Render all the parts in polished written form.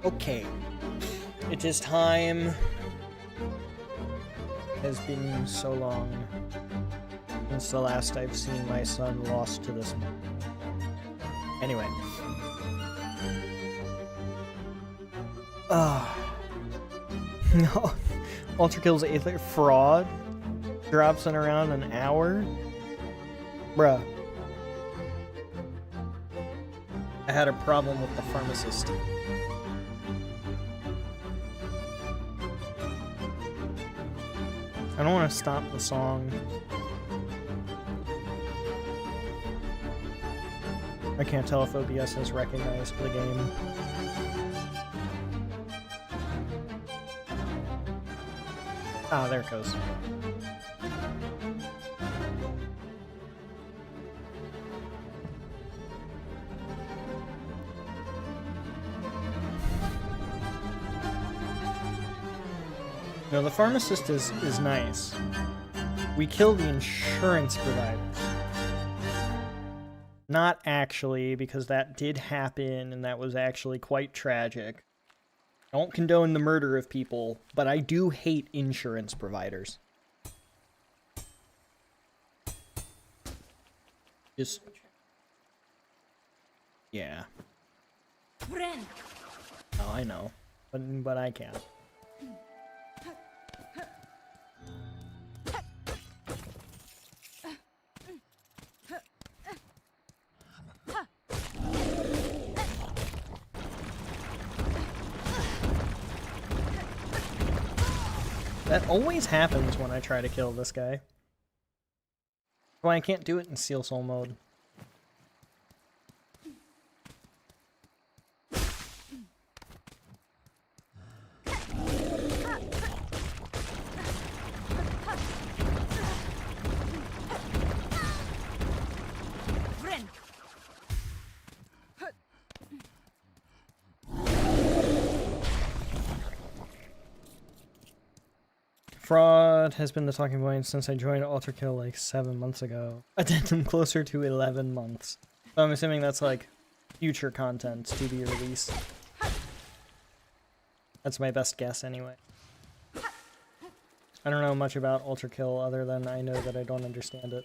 Okay, it is time. It has been so long since the last I've seen my son lost to this one. Anyway. No. Ultra Kill's Aether fraud drops in around an hour? Bruh. I had a problem with the pharmacist. I don't want to stop the song. I can't tell if OBS has recognized the game. Ah, there it goes. No, the pharmacist is nice. We kill the insurance providers. Not actually, because that did happen, and that was actually quite tragic. I don't condone the murder of people, but I do hate insurance providers. Just... yeah. Oh, I know. But I can't. That always happens when I try to kill this guy. That's why I can't do it in Silksong mode. Fraud has been the talking point since I joined Ultra Kill like 7 months ago. Addendum closer to 11 months. So I'm assuming that's like future content to be released. That's my best guess anyway. I don't know much about Ultra Kill other than I know that I don't understand it.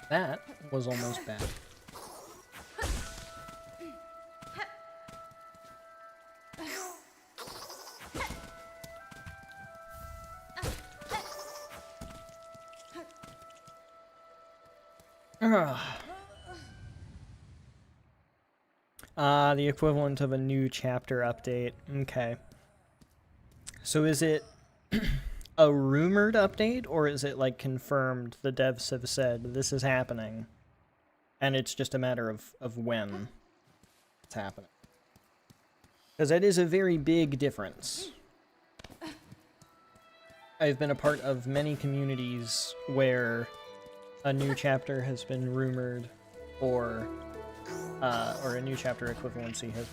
That was almost bad. The equivalent of a new chapter update. Okay. So is it a rumored update, or is it like confirmed the devs have said this is happening and it's just a matter of when it's happening? Because that is a very big difference. I've been a part of many communities where a new chapter has been rumored, or a new chapter equivalency has,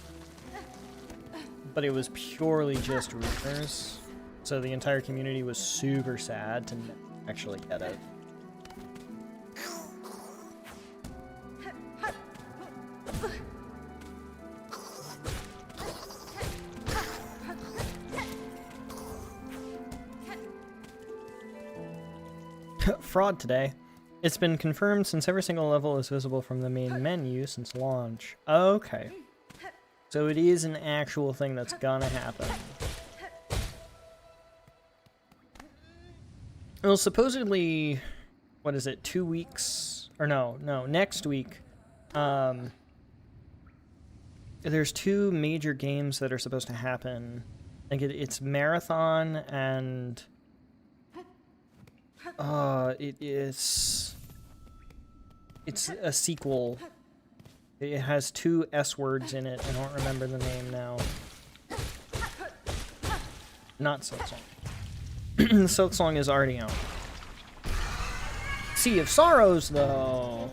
but it was purely just rumors. So the entire community was super sad to actually get it. Fraud today. It's been confirmed since every single level is visible from the main menu since launch. Okay. So it is an actual thing that's gonna happen. Well, supposedly, what is it, 2 weeks? Or no, next week. There's 2 major games that are supposed to happen. I think it's Marathon and... It's a sequel. It has 2 S words in it. I don't remember the name now. Not Silksong. Silksong is already out. Sea of Sorrows, though.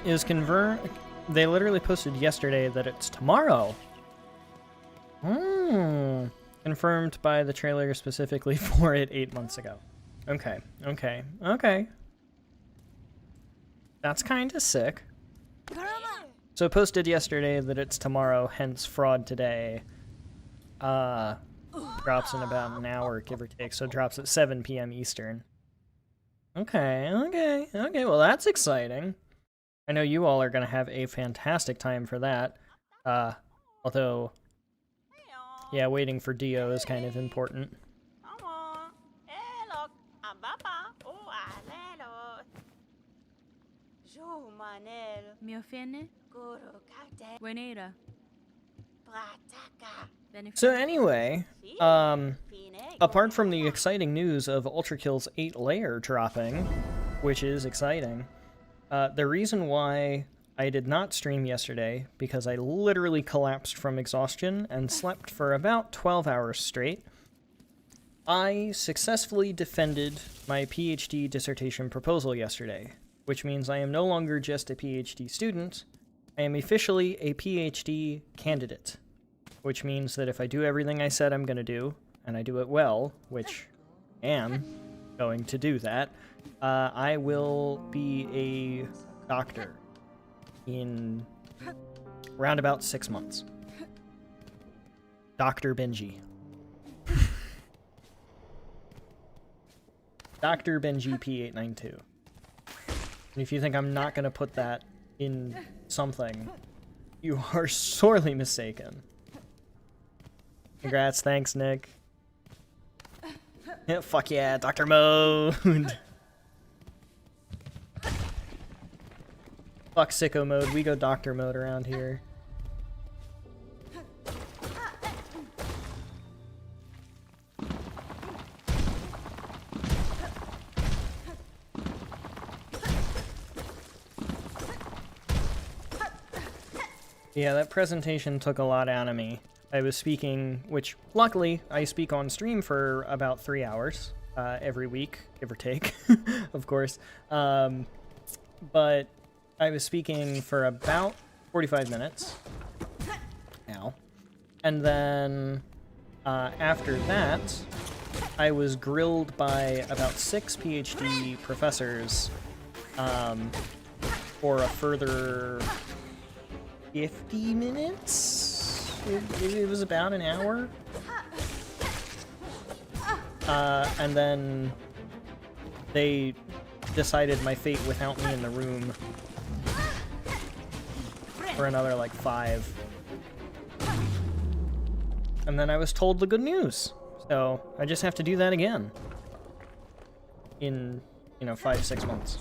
Is confirmed. They literally posted yesterday that it's tomorrow. Confirmed by the trailer specifically for it 8 months ago. Okay. That's kind of sick. So it posted yesterday that it's tomorrow, hence fraud today. Drops in about an hour, give or take. So it drops at 7 p.m. Eastern. Okay. Well, that's exciting. I know you all are going to have a fantastic time for that. Although, yeah, waiting for Dio is kind of important. So anyway, apart from the exciting news of Ultra Kill's 8 layer dropping, which is exciting, the reason why I did not stream yesterday, because I literally collapsed from exhaustion and slept for about 12 hours straight, I successfully defended my PhD dissertation proposal yesterday, which means I am no longer just a PhD student, I am officially a PhD candidate, which means that if I do everything I said I'm going to do, and I do it well, which I am going to do that, I will be a doctor in round about 6 months. Dr. Benji. Dr. Benji P892. And if you think I'm not going to put that in something, you are sorely mistaken. Congrats, thanks, Nick. Yeah, fuck yeah, Dr. Mode! Fuck sicko mode, we go doctor mode around here. Yeah, that presentation took a lot out of me. I was speaking, which luckily I speak on stream for about 3 hours every week, give or take, of course. But I was speaking for about 45 minutes. Ow. And then after that, I was grilled by about 6 PhD professors for a further 50 minutes? It was about an hour. And then they decided my fate without me in the room. for another like 5. And then I was told the good news. So I just have to do that again. In, 5-6 months.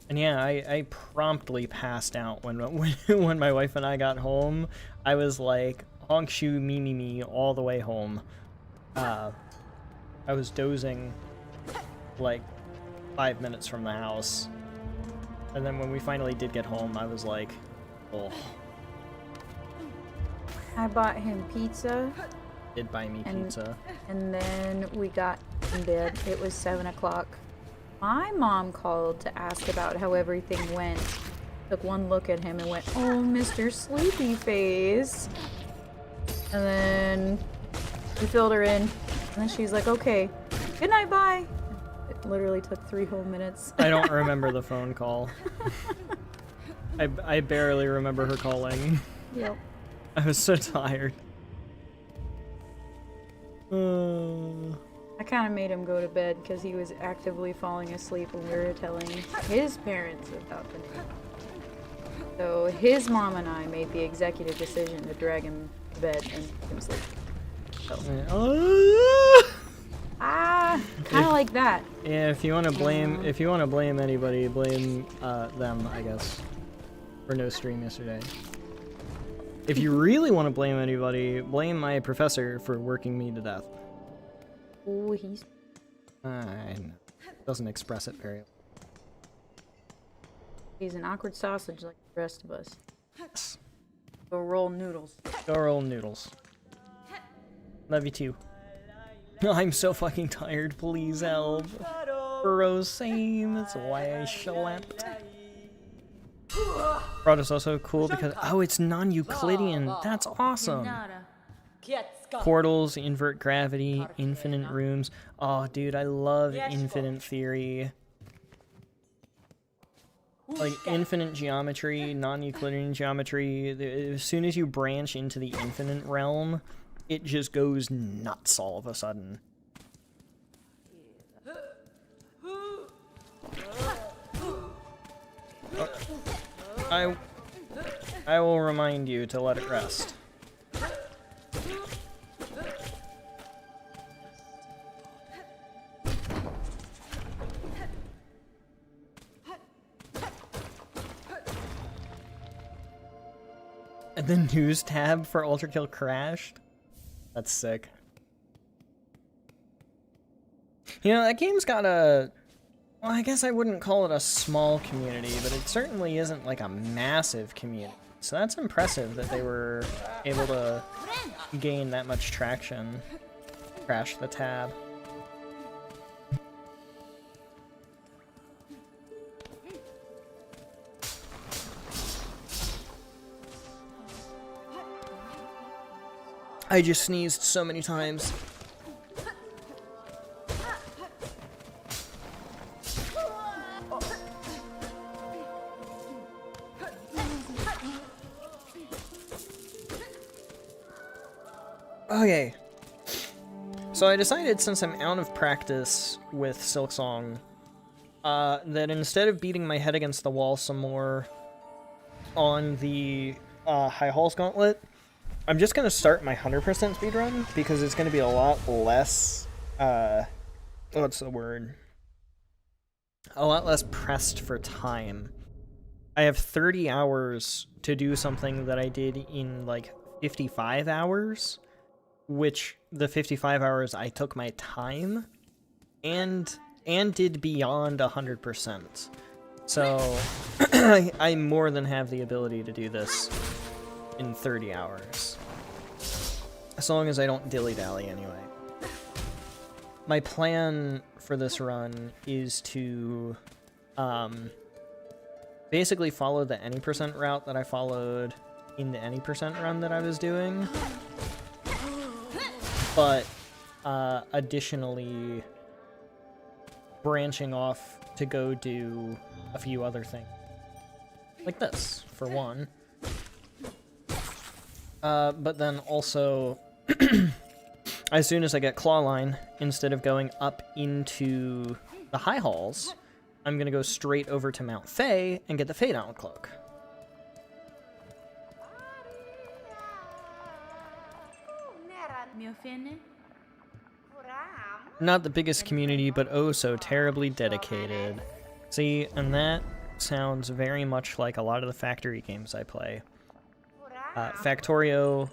And yeah, I promptly passed out when when my wife and I got home. I was like, honk shoe me me me all the way home. I was dozing like 5 minutes from the house. And then when we finally did get home, I was like, oh. I bought him pizza. Did buy me pizza. And then we got in bed. It was 7 o'clock. My mom called to ask about how everything went. Took one look at him and went, "Oh, Mr. Sleepy Face." And then we filled her in. And then she's like, "Okay, good night, bye." It literally took 3 whole minutes. I don't remember the phone call. I barely remember her calling. Yep. I was so tired. I kind of made him go to bed because he was actively falling asleep when we were telling his parents about the news. So his mom and I made the executive decision to drag him to bed and make him sleep. So. Kind of like that. Yeah, if you want to blame anybody, blame them, I guess, for no stream yesterday. If you really want to blame anybody, blame my professor for working me to death. Oh, he's... doesn't express it very well. He's an awkward sausage like the rest of us. Yes. Go roll noodles. Go roll noodles. Love you too. I'm so fucking tired, please help. Bro, same, that's why I slept. Rod is also cool because, oh, it's non-Euclidean. That's awesome. Portals, invert gravity, infinite rooms. Oh, dude, I love infinite theory. Like, infinite geometry, non-Euclidean geometry. As soon as you branch into the infinite realm, it just goes nuts all of a sudden. I will remind you to let it rest. And the news tab for Ultra Kill crashed? That's sick. You know, that game's got a... Well, I guess I wouldn't call it a small community, but it certainly isn't like a massive community. So that's impressive that they were able to gain that much traction. Crash the tab. I just sneezed so many times. Okay. So I decided, since I'm out of practice with Silksong, that instead of beating my head against the wall some more on the High Halls Gauntlet, I'm just going to start my 100% speedrun, because it's going to be a lot less, what's the word? A lot less pressed for time. I have 30 hours to do something that I did in, like, 55 hours, which the 55 hours I took my time and did beyond 100%. So, I more than have the ability to do this in 30 hours. As long as I don't dilly-dally anyway. My plan for this run is to basically follow the any percent route that I followed in the any percent run that I was doing. But additionally branching off to go do a few other things. Like this, for one. But then also, as soon as I get Claw Line, instead of going up into the High Halls, I'm gonna go straight over to Mount Fae and get the Fade Out Cloak. Not the biggest community, but oh so terribly dedicated. See, and that sounds very much like a lot of the Factory games I play. Factorio,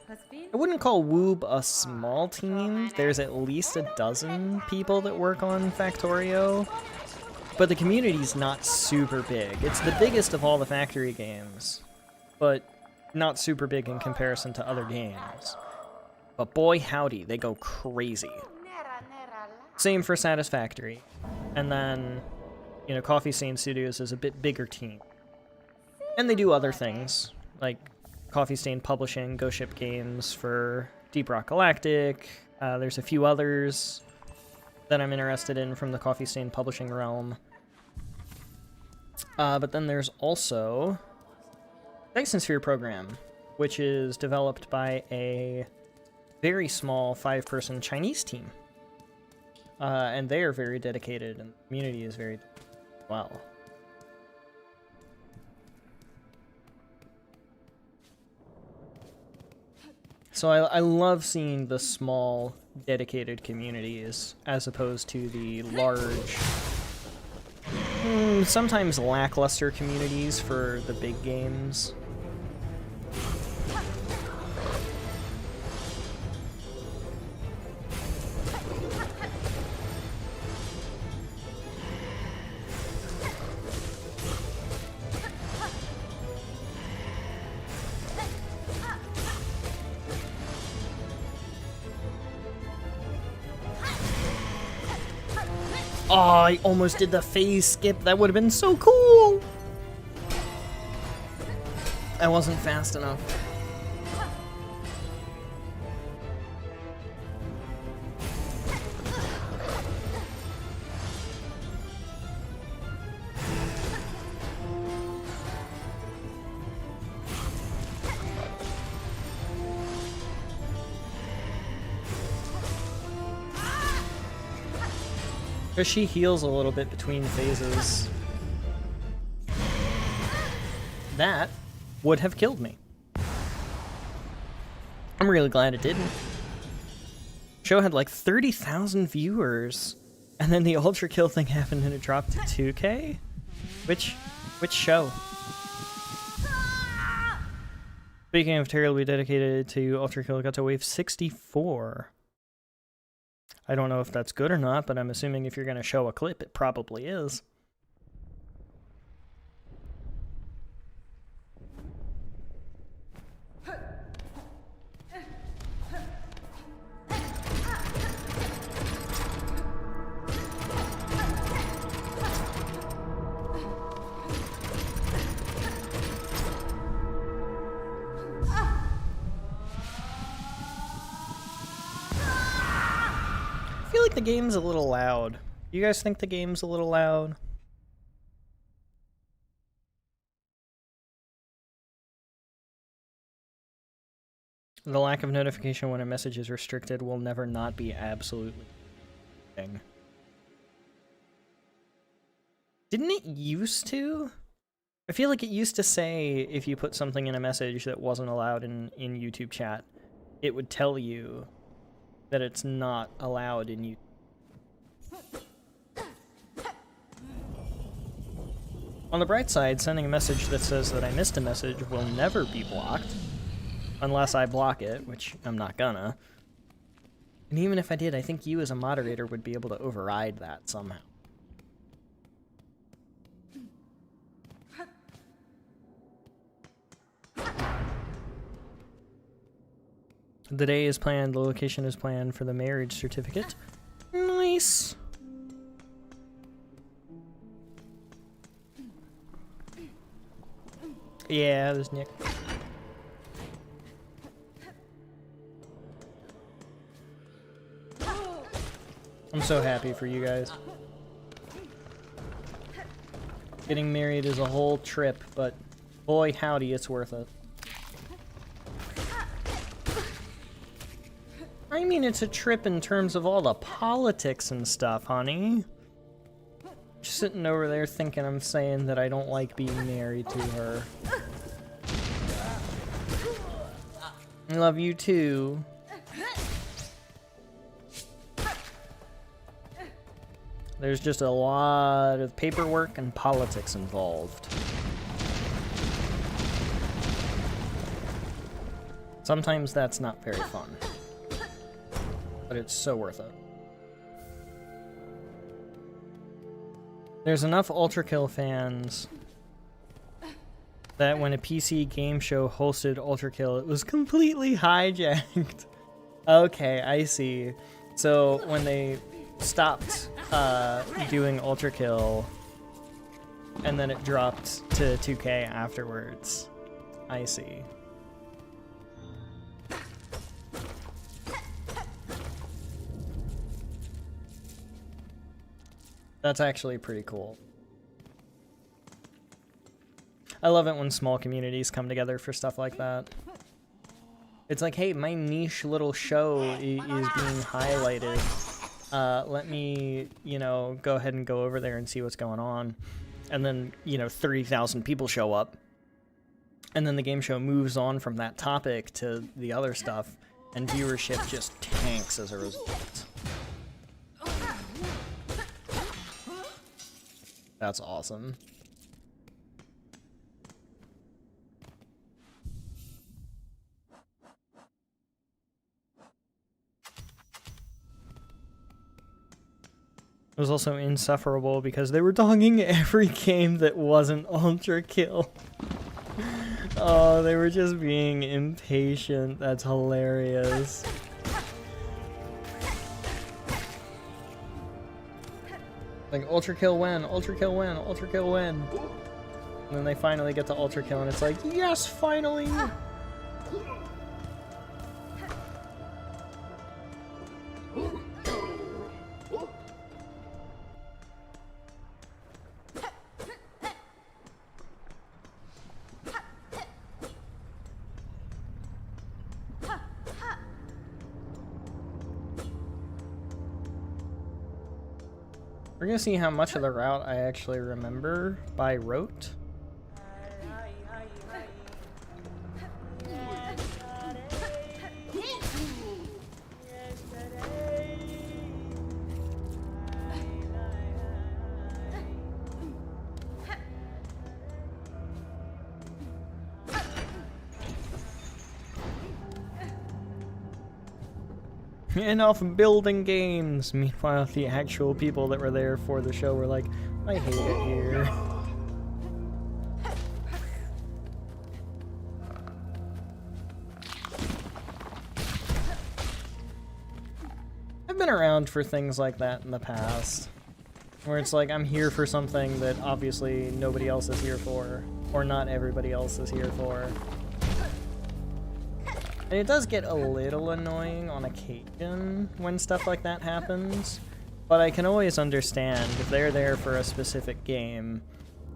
I wouldn't call Woob a small team. There's at least a dozen people that work on Factorio, but the community's not super big. It's the biggest of all the Factory games, but not super big in comparison to other games. But boy howdy, they go crazy. Same for Satisfactory. And then, you know, Coffee Stain Studios is a bit bigger team. And they do other things, like Coffee Stain Publishing, Go Ship Games for Deep Rock Galactic. There's a few others that I'm interested in from the Coffee Stain Publishing realm. But then there's also Dyson Sphere Program, which is developed by a very small 5-person Chinese team. And they are very dedicated, and the community is very well. So I love seeing the small, dedicated communities as opposed to the large, sometimes lackluster communities for the big games. Oh, I almost did the phase skip. That would have been so cool. I wasn't fast enough. Because she heals a little bit between phases. That would have killed me. I'm really glad it didn't. Show had like 30,000 viewers, and then the ultra kill thing happened and it dropped to 2K? Which show? Speaking of terribly dedicated to ultra kill, got to wave 64. I don't know if that's good or not, but I'm assuming if you're going to show a clip, it probably is. I feel like the game's a little loud. You guys think the game's a little loud? The lack of notification when a message is restricted will never not be absolutely thing. Didn't it used to? I feel like it used to say if you put something in a message that wasn't allowed in YouTube chat, it would tell you that it's not allowed in YouTube. On the bright side, sending a message that says that I missed a message will never be blocked. Unless I block it, which I'm not gonna. And even if I did, I think you as a moderator would be able to override that somehow. The day is planned, the location is planned for the marriage certificate. Nice! Yeah, there's Nick. I'm so happy for you guys. Getting married is a whole trip, but boy howdy, it's worth it. I mean, it's a trip in terms of all the politics and stuff, honey. Just sitting over there thinking I'm saying that I don't like being married to her. I love you too. There's just a lot of paperwork and politics involved. Sometimes that's not very fun, but it's so worth it. There's enough Ultra Kill fans that when a PC game show hosted Ultra Kill, it was completely hijacked. Okay, I see. So when they stopped doing Ultra Kill, and then it dropped to 2K afterwards. I see. That's actually pretty cool. I love it when small communities come together for stuff like that. It's like, hey, my niche little show is being highlighted. Let me, you know, go ahead and go over there and see what's going on. And then, you know, 30,000 people show up. And then the game show moves on from that topic to the other stuff. And viewership just tanks as a result. That's awesome. It was also insufferable because they were dogging every game that wasn't Ultra Kill. Oh, they were just being impatient. That's hilarious. Like, Ultra Kill win, Ultra Kill win, Ultra Kill win. And then they finally get to Ultra Kill and it's like, yes, finally! We're gonna see how much of the route I actually remember by rote. Enough building games! Meanwhile, the actual people that were there for the show were like, I hate it here. I've been around for things like that in the past. Where it's like, I'm here for something that obviously nobody else is here for. Or not everybody else is here for. And it does get a little annoying on occasion when stuff like that happens, but I can always understand if they're there for a specific game,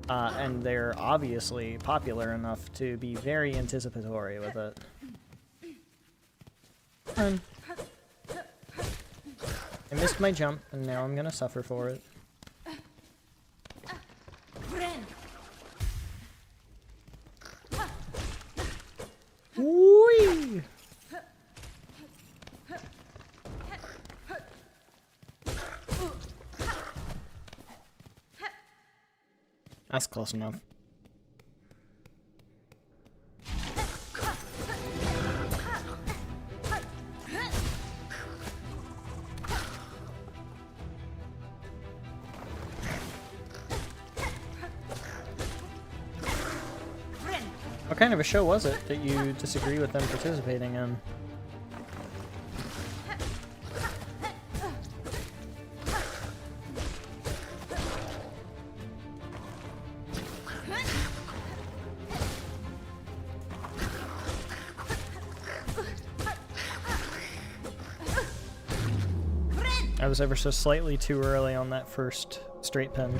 and they're obviously popular enough to be very anticipatory with it. I missed my jump, and now I'm gonna suffer for it. Whee! That's close enough. What kind of a show was it that you disagree with them participating in? I was ever so slightly too early on that first straight pin.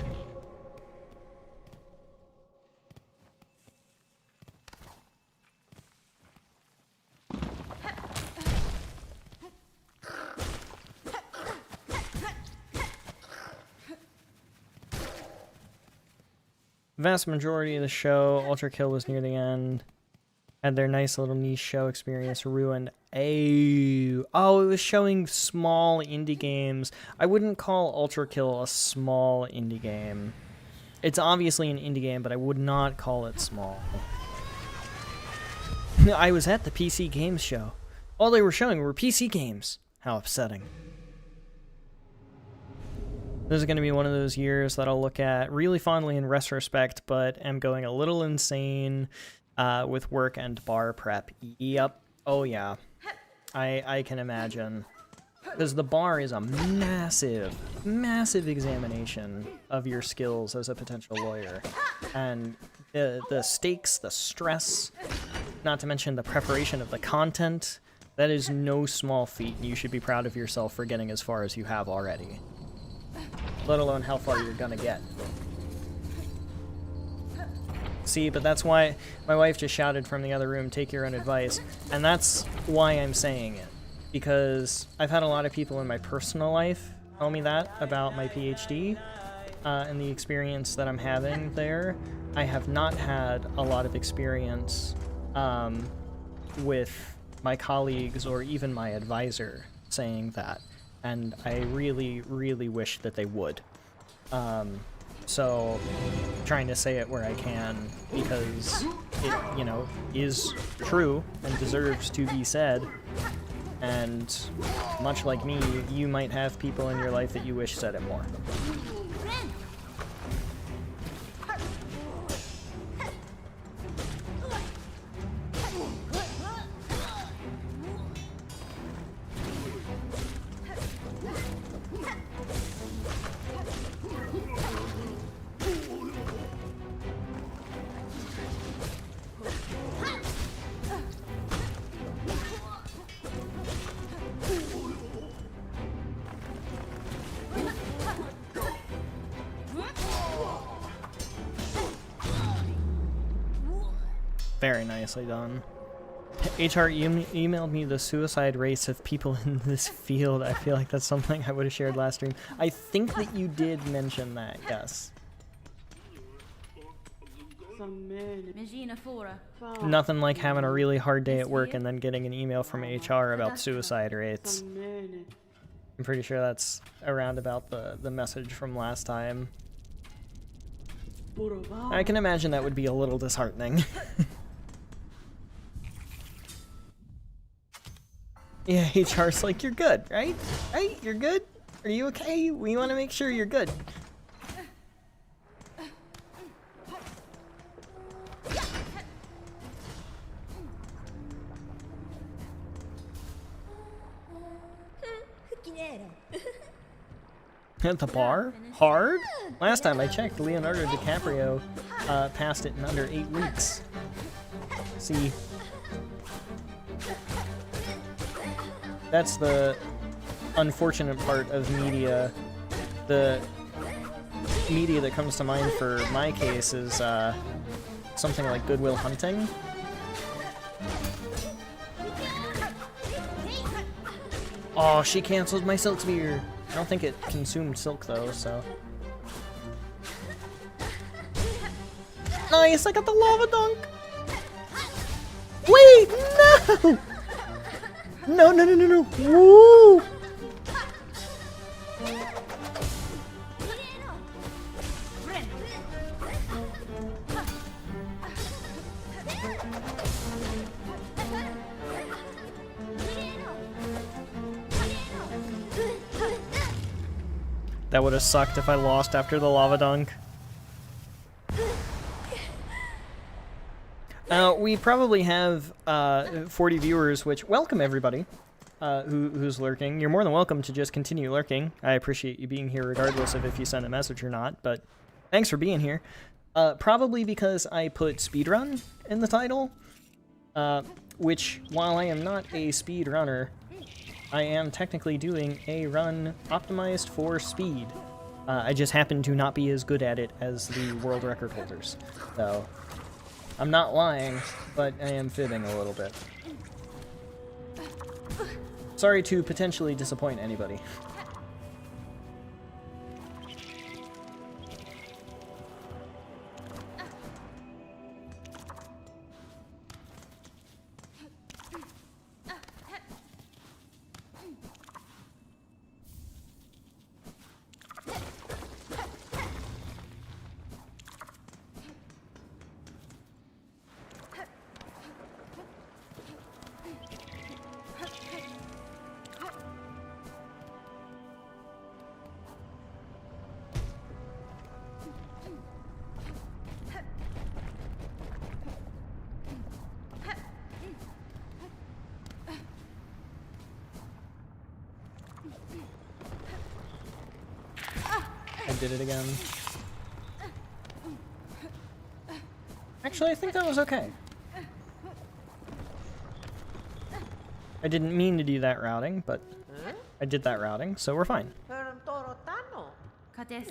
vast majority of the show, Ultra Kill was near the end. Had their nice little niche show experience ruined. Oh, it was showing small indie games. I wouldn't call Ultra Kill a small indie game. It's obviously an indie game, but I would not call it small. I was at the PC Games show. All they were showing were PC games. How upsetting. This is going to be one of those years that I'll look at really fondly in retrospect, but am going a little insane with work and bar prep. Yep. Oh, yeah. I can imagine. Because the bar is a massive, massive examination of your skills as a potential lawyer. And the stakes, the stress, not to mention the preparation of the content, that is no small feat, and you should be proud of yourself for getting as far as you have already. Let alone how far you're gonna get. See, but that's why my wife just shouted from the other room, take your own advice. And that's why I'm saying it. Because I've had a lot of people in my personal life tell me that about my PhD and the experience that I'm having there. I have not had a lot of experience with my colleagues or even my advisor saying that. And I really, really wish that they would. So, trying to say it where I can, because it, you know, is true and deserves to be said. And much like me, you might have people in your life that you wish said it more. Very nicely done. HR emailed me the suicide rates of people in this field. I feel like that's something I would have shared last stream. I think that you did mention that, yes. Nothing like having a really hard day at work and then getting an email from HR about suicide rates. I'm pretty sure that's around about the message from last time. I can imagine that would be a little disheartening. Yeah, HR's like, you're good, right? Right? You're good? Are you okay? We want to make sure you're good. At the bar? Hard? Last time I checked, Leonardo DiCaprio passed it in under 8 weeks. See? That's the unfortunate part of media. The media that comes to mind for my case is something like Good Will Hunting. Oh, she canceled my silk spear. I don't think it consumed silk though, so. Nice, I got the lava dunk! Wait, no! No, no, no, no, no! Woo! That would have sucked if I lost after the lava dunk. We probably have 40 viewers, which welcome everybody who's lurking. You're more than welcome to just continue lurking. I appreciate you being here regardless of if you send a message or not, but thanks for being here. Probably because I put speedrun in the title, which, while I am not a speedrunner, I am technically doing a run optimized for speed. I just happen to not be as good at it as the world record holders. So, I'm not lying, but I am fibbing a little bit. Sorry to potentially disappoint anybody. I did it again. Actually, I think that was okay. I didn't mean to do that routing, but I did that routing, so we're fine.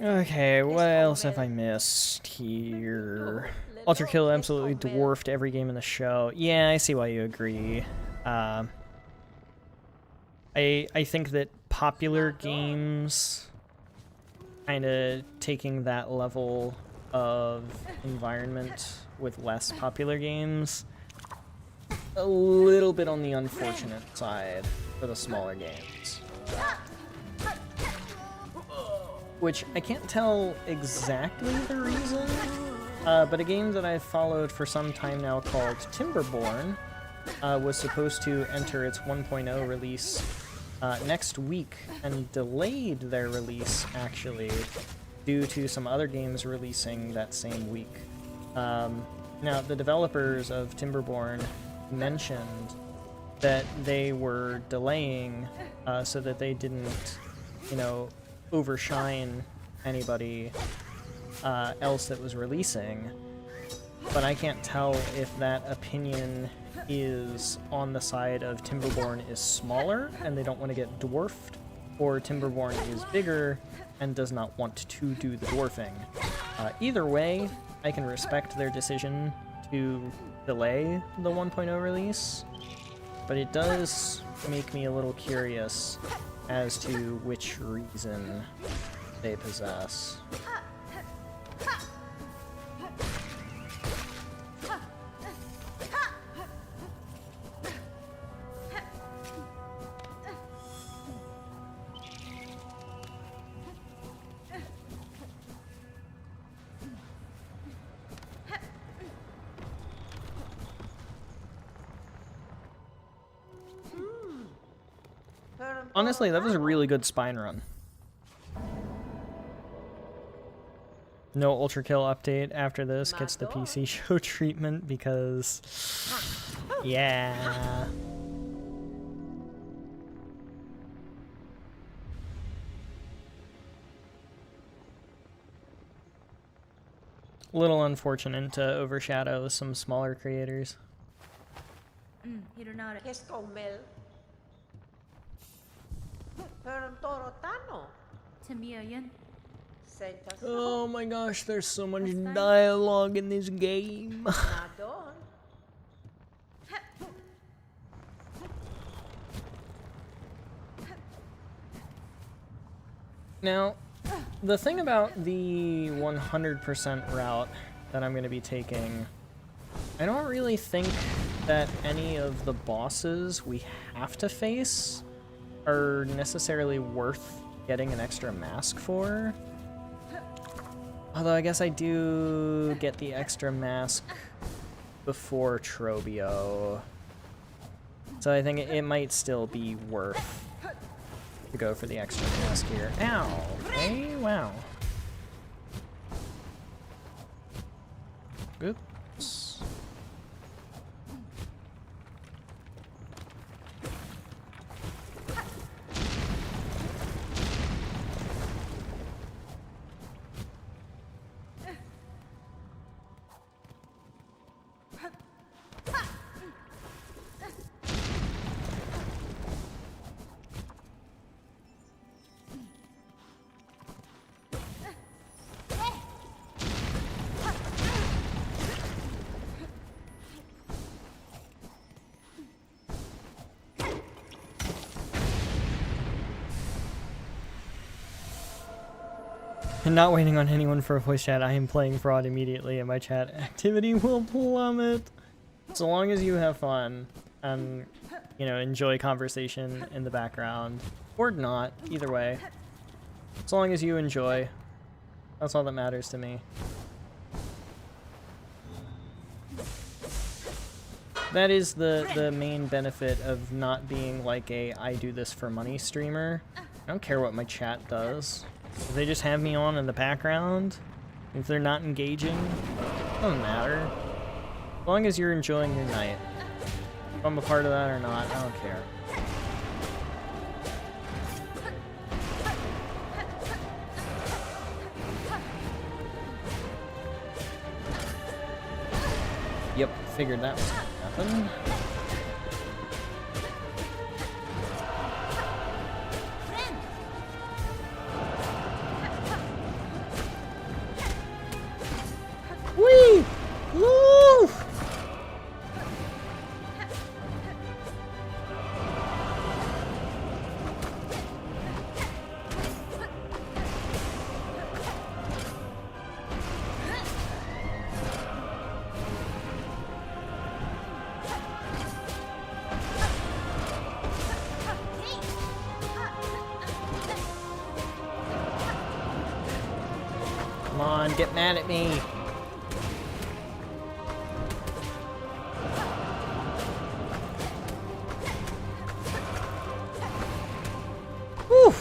Okay, what else have I missed here? Ultra Kill absolutely dwarfed every game in the show. Yeah, I see why you agree. I think that popular games kind of taking that level of environment with less popular games, a little bit on the unfortunate side for the smaller games. Which I can't tell exactly the reason, but a game that I've followed for some time now called Timberborn was supposed to enter its 1.0 release next week and delayed their release, actually, due to some other games releasing that same week. Now, the developers of Timberborn mentioned that they were delaying so that they didn't, you know, overshine anybody else that was releasing, but I can't tell if that opinion is on the side of Timberborn is smaller and they don't want to get dwarfed, or Timberborn is bigger and does not want to do the dwarfing. Either way, I can respect their decision to delay the 1.0 release, but it does make me a little curious as to which reason they possess. Honestly, that was a really good spine run. No Ultra Kill update after this gets the PC show treatment because... yeah. A little unfortunate to overshadow some smaller creators. Oh my gosh, there's so much dialogue in this game. Now, the thing about the 100% route that I'm going to be taking, I don't really think that any of the bosses we have to face are necessarily worth getting an extra mask for. Although I guess I do get the extra mask before Trobio. So I think it might still be worth to go for the extra mask here. Ow! Hey, wow. Oops. And not waiting on anyone for a voice chat, I am playing Fraud immediately and my chat activity will plummet. So long as you have fun and, you know, enjoy conversation in the background, or not, either way. As long as you enjoy, that's all that matters to me. That is the main benefit of not being like a I do this for money streamer. I don't care what my chat does. If they just have me on in the background, if they're not engaging, doesn't matter. As long as you're enjoying your night. If I'm a part of that or not, I don't care. Yep, figured that was gonna happen. Whee! Woo! Come on, get mad at me. Whew.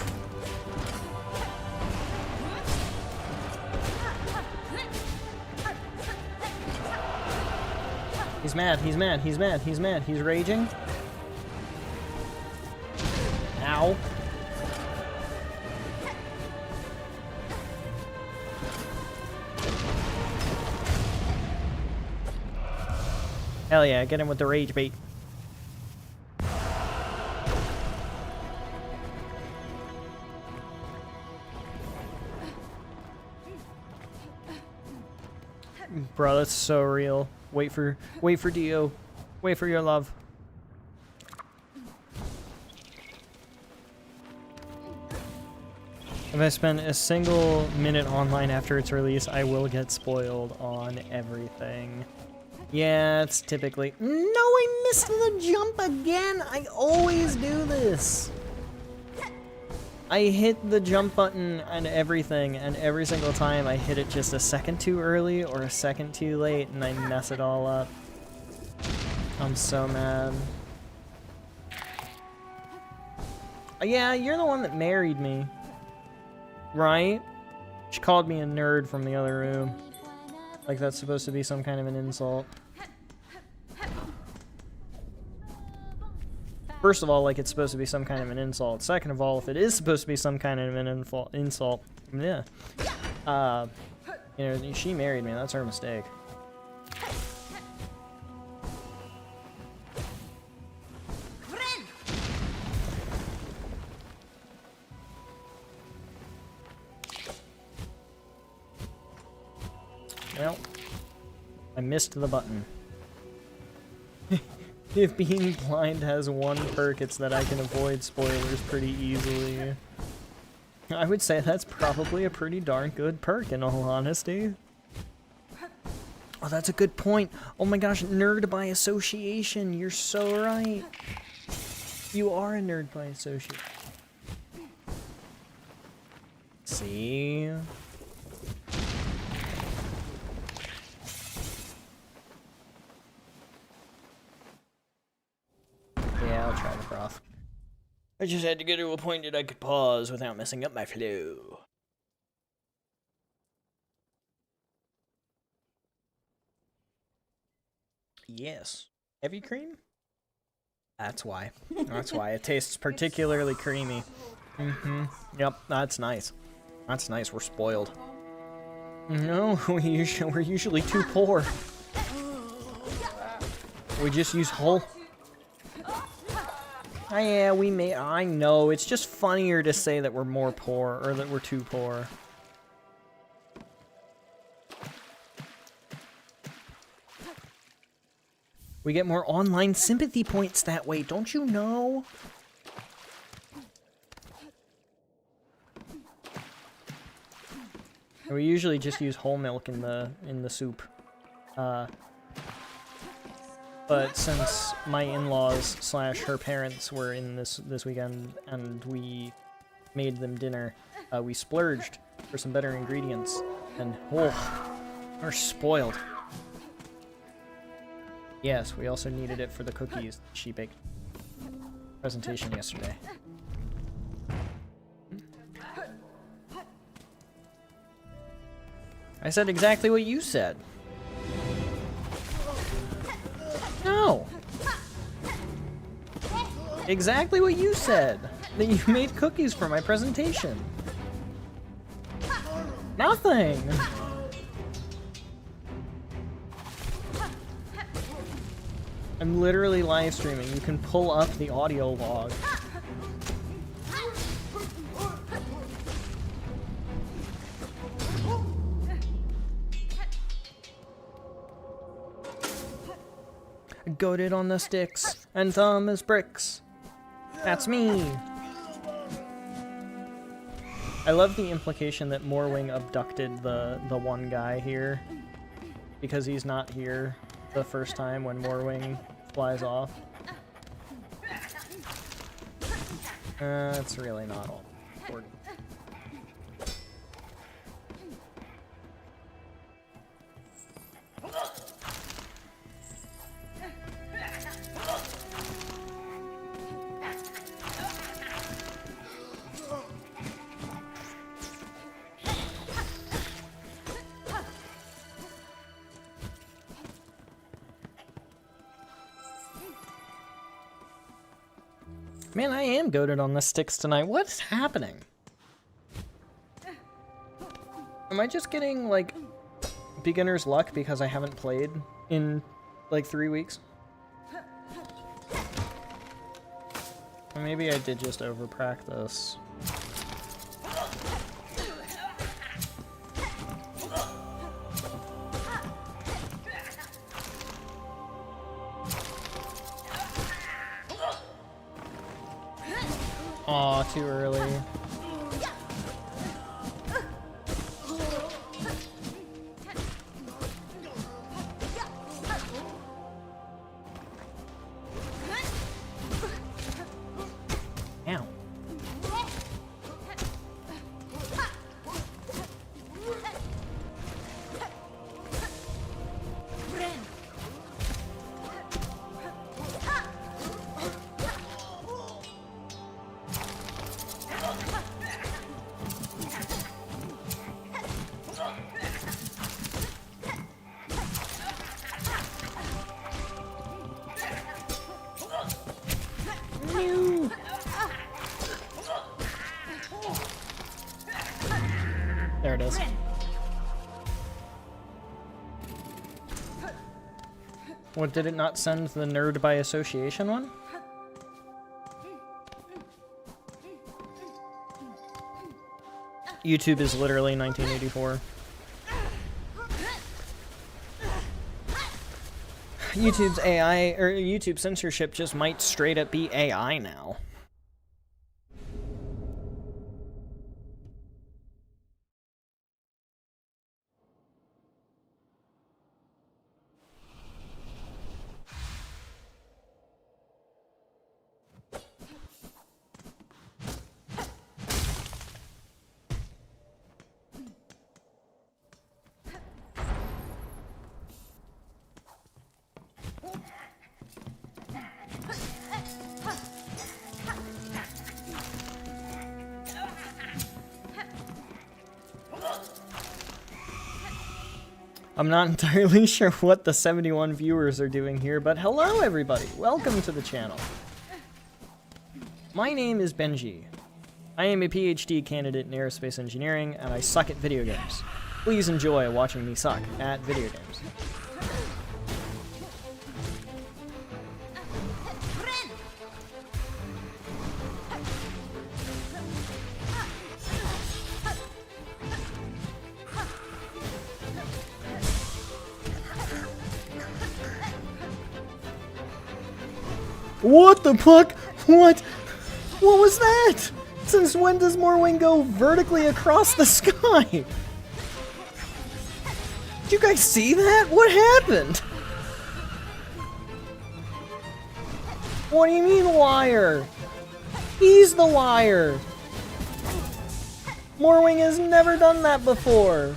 He's mad, he's mad, he's mad, he's mad, he's raging. Ow. Hell yeah, get him with the rage bait. Bro, that's so real. Wait for Dio. Wait for your love. If I spend a single minute online after its release, I will get spoiled on everything. Yeah, it's typically... No, I missed the jump again! I always do this! I hit the jump button and everything, and every single time I hit it just a second too early or a second too late, and I mess it all up. I'm so mad. Yeah, you're the one that married me. Right? She called me a nerd from the other room. Like that's supposed to be some kind of an insult. First of all, like it's supposed to be some kind of an insult. Second of all, if it is supposed to be some kind of an insult, yeah. You know, she married me. That's her mistake. Well, I missed the button. If being blind has one perk, it's that I can avoid spoilers pretty easily. I would say that's probably a pretty darn good perk, in all honesty. Oh, that's a good point. Oh my gosh, nerd by association. You're so right. You are a nerd by association. See? Yeah, I'll try the broth. I just had to get to a point that I could pause without messing up my flow. Yes. Heavy cream? That's why. That's why. It tastes particularly creamy. Mm-hmm. Yep, that's nice. That's nice. We're spoiled. No, we're usually too poor. We just use whole... Oh, yeah, we may. I know. It's just funnier to say that we're more poor, or that we're too poor. We get more online sympathy points that way, don't you know? We usually just use whole milk in the soup. But since my in-laws / her parents were in this weekend and we made them dinner, we splurged for some better ingredients, and oh, we're spoiled. Yes, we also needed it for the cookies she baked presentation yesterday. I said exactly what you said. No. Exactly what you said. That you made cookies for my presentation. Nothing. I'm literally live streaming. You can pull up the audio log. Goated on the sticks, and thumb is bricks. That's me. I love the implication that Morwing abducted the one guy here, because he's not here the first time when Morwing flies off. That's really not all important. Man, I am goated on the sticks tonight. What's happening? Am I just getting, like, beginner's luck because I haven't played in, like, 3 weeks? Or maybe I did just over-practice. Aw, too early. Ow. There it is. What, did it not send the nerd by association one? YouTube is literally 1984. YouTube's AI, or YouTube censorship just might straight up be AI now. I'm not entirely sure what the 71 viewers are doing here, but hello everybody! Welcome to the channel. My name is Benji. I am a PhD candidate in aerospace engineering, and I suck at video games. Please enjoy watching me suck at video games. What the fuck? What? What was that? Since when does Morwing go vertically across the sky? Did you guys see that? What happened? What do you mean liar? He's the liar. Morwing has never done that before.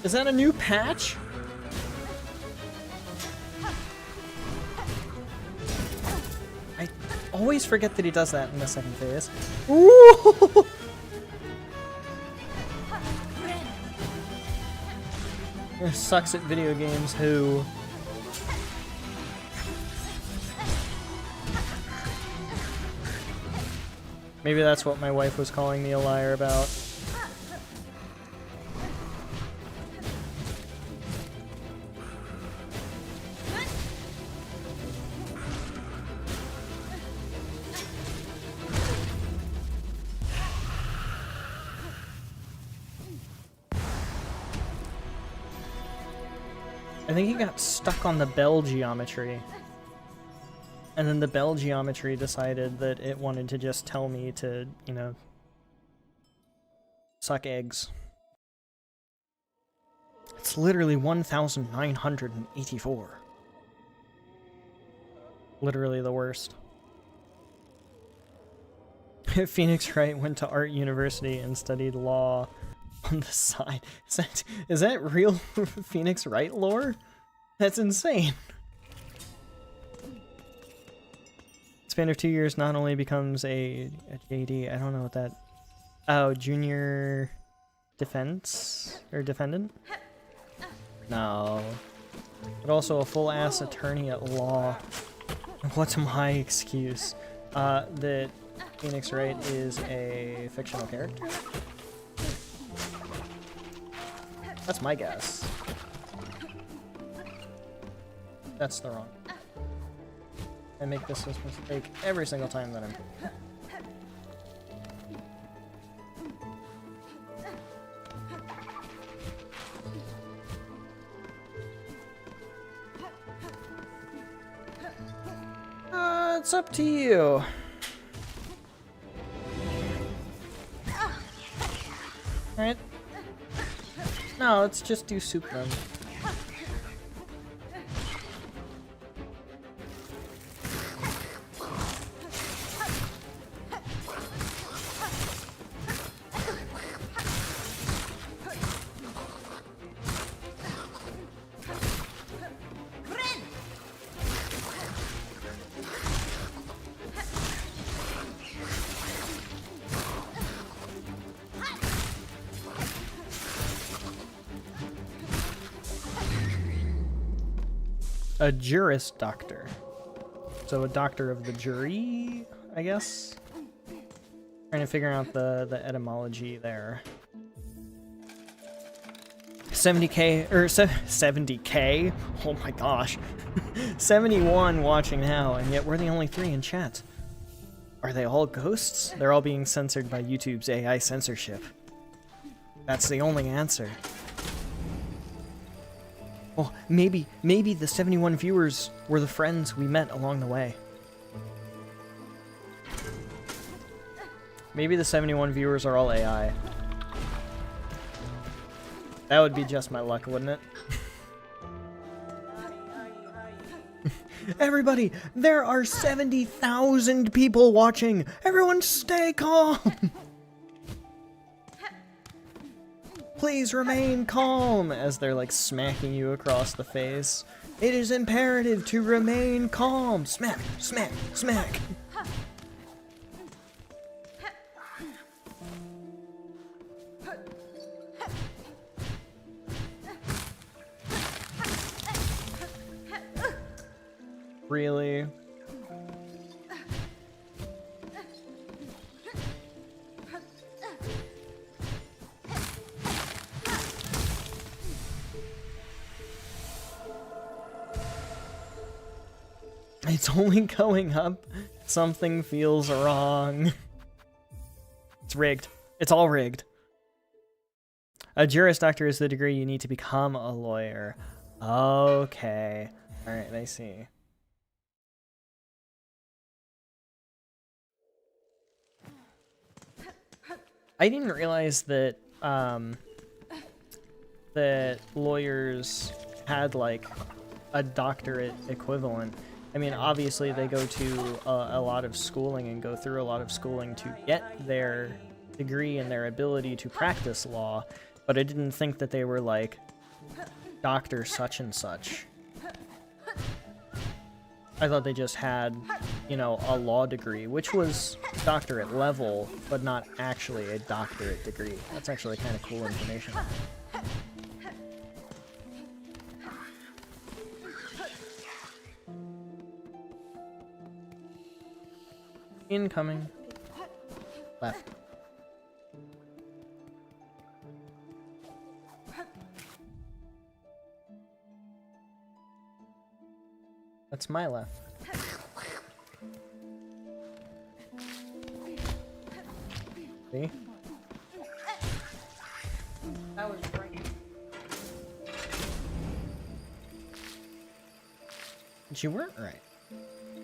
Is that a new patch? I always forget that he does that in the second phase. Ooh! Sucks at video games who? Maybe that's what my wife was calling me a liar about. think he got stuck on the bell geometry. And then the bell geometry decided that it wanted to just tell me to, you know, suck eggs. It's literally 1,984. Literally the worst. Phoenix Wright went to art university and studied law on the side. Is that real Phoenix Wright lore? That's insane. Span of 2 years not only becomes a JD, I don't know what that... Oh, junior defense? Or defendant? No. But also a full-ass attorney at law. What's my excuse? That Phoenix Wright is a fictional character? That's my guess. That's the wrong. I make this mistake every single time that I'm... It's up to you. Alright. No, let's just do soup run. A juris doctor. So a doctor of the jury, I guess? Trying to figure out the etymology there. 70k, or 70k? Oh my gosh. 71 watching now, and yet we're the only 3 in chat. Are they all ghosts? They're all being censored by YouTube's AI censorship. That's the only answer. Oh, maybe the 71 viewers were the friends we met along the way. Maybe the 71 viewers are all AI. That would be just my luck, wouldn't it? Everybody, there are 70,000 people watching! Everyone stay calm! Please remain calm! As they're like smacking you across the face. It is imperative to remain calm! Smack! Smack! Smack! Really? It's only going up. Something feels wrong. It's rigged. It's all rigged. A Juris Doctor is the degree you need to become a lawyer. Okay. Alright, I see. I didn't realize that, that lawyers had, like, a doctorate equivalent. I mean, obviously they go to a lot of schooling and go through a lot of schooling to get their degree and their ability to practice law, but I didn't think that they were, like, Dr. such and such. I thought they just had, you know, a law degree, which was doctorate level, but not actually a doctorate degree. That's actually kind of cool information. Incoming. Left. That's my left. See? That was right. But you weren't right.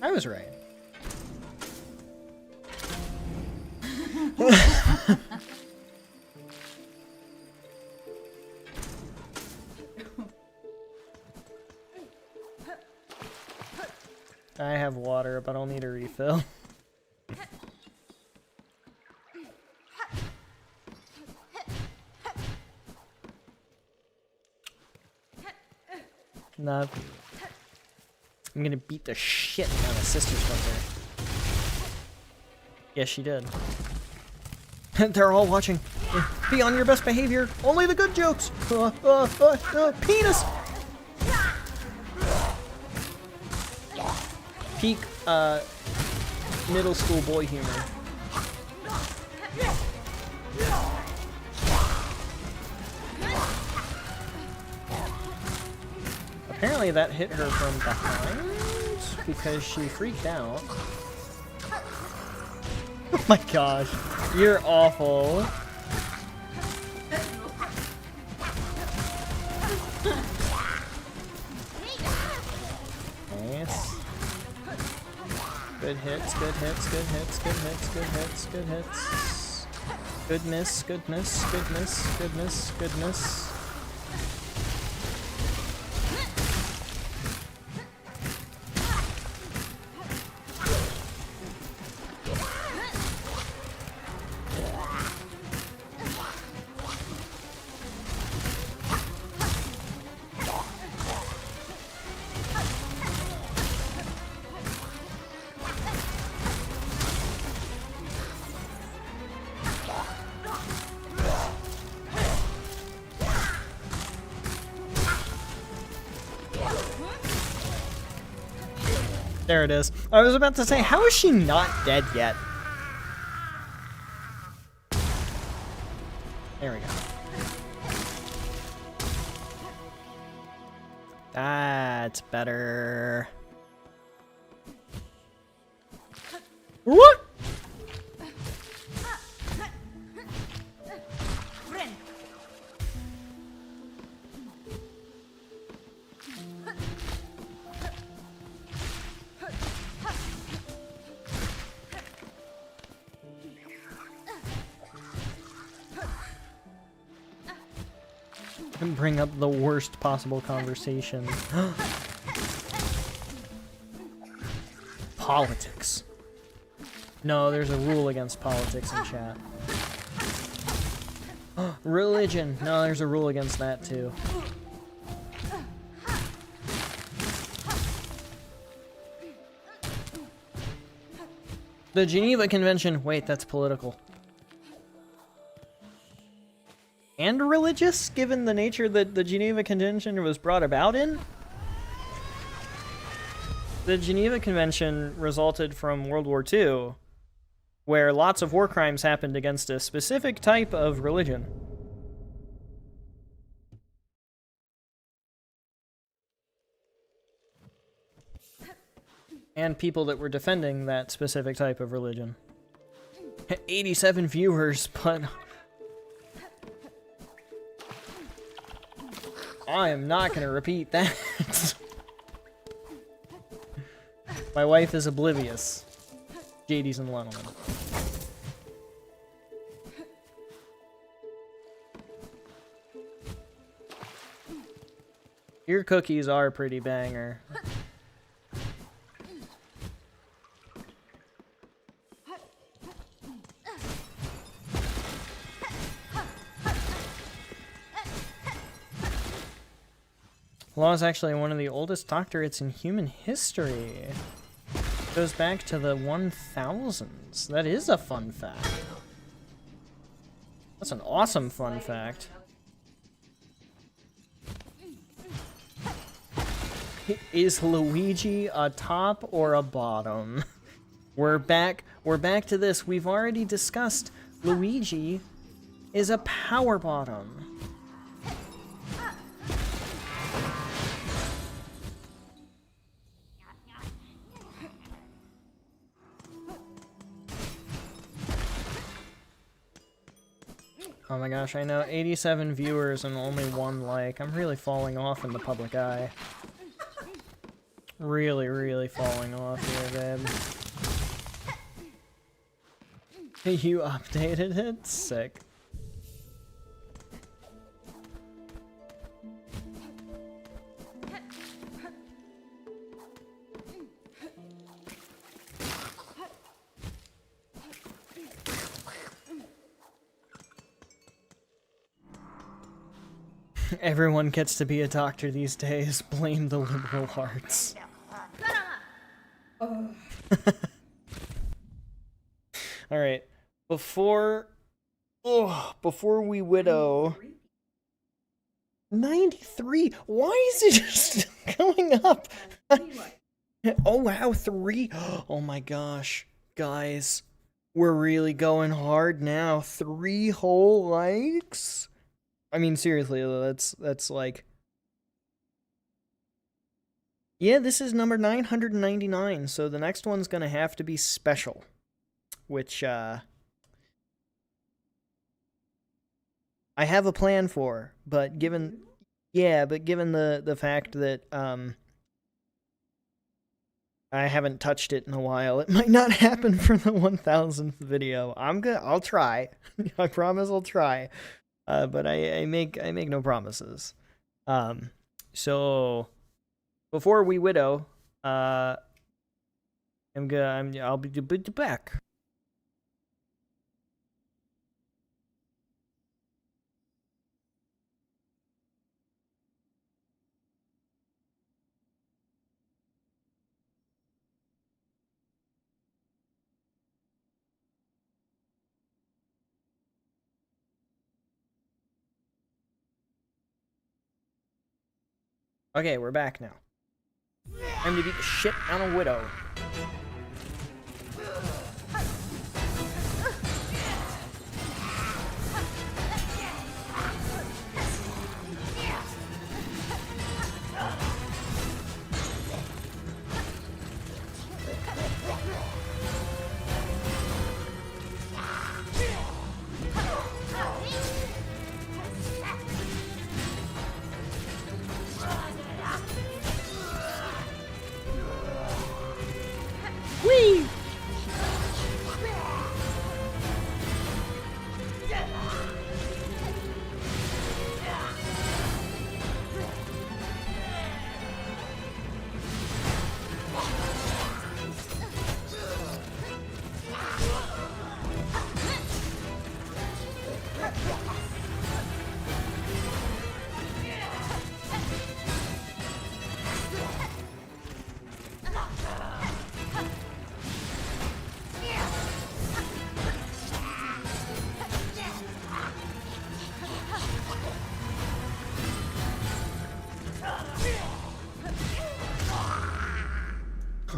I was right. I have water, but I'll need a refill. Nah. I'm gonna beat the shit out of Sister Splinter. Yes, she did. They're all watching. Be on your best behavior. Only the good jokes. Penis. Peak middle school boy humor. Apparently that hit her from behind because she freaked out. Oh my gosh, you're awful. Nice. Good hits, good hits, good hits, good hits, good hits, good hits. Good miss, good miss, good miss, good miss, good miss. There it is. I was about to say, how is she not dead yet? There we go. That's better. What? And bring up the worst possible conversation. Politics. No, there's a rule against politics in chat. Religion. No, there's a rule against that too. The Geneva Convention. Wait, that's political. And religious, given the nature that the Geneva Convention was brought about in? The Geneva Convention resulted from World War II, where lots of war crimes happened against a specific type of religion. And people that were defending that specific type of religion. 87 viewers, but I am not going to repeat that. My wife is oblivious. JD's and Lennon. Your cookies are pretty banger. Law is actually one of the oldest doctorates in human history. Goes back to the 1000s. That is a fun fact. That's an awesome fun fact. Is Luigi a top or a bottom? We're back to this. We've already discussed Luigi is a power bottom. Oh my gosh, I know, 87 viewers and only 1 like. I'm really falling off in the public eye. really, really falling off here, babe. You updated it? Sick. Everyone gets to be a doctor these days. Blame the liberal arts. Alright. Before we widow... 93? Why is it just going up? Oh wow, 3. Oh my gosh. Guys, we're really going hard now. 3 whole likes? I mean, seriously, that's like... Yeah, this is number 999, so the next one's gonna have to be special. Which, I have a plan for, but given... Yeah, but given the fact that, I haven't touched it in a while, it might not happen for the 1000th video. I'll try. I promise I'll try. But I make no promises. So before we widow, I'll be back. Okay, we're back now. Time to beat the shit out of Widow. Whee!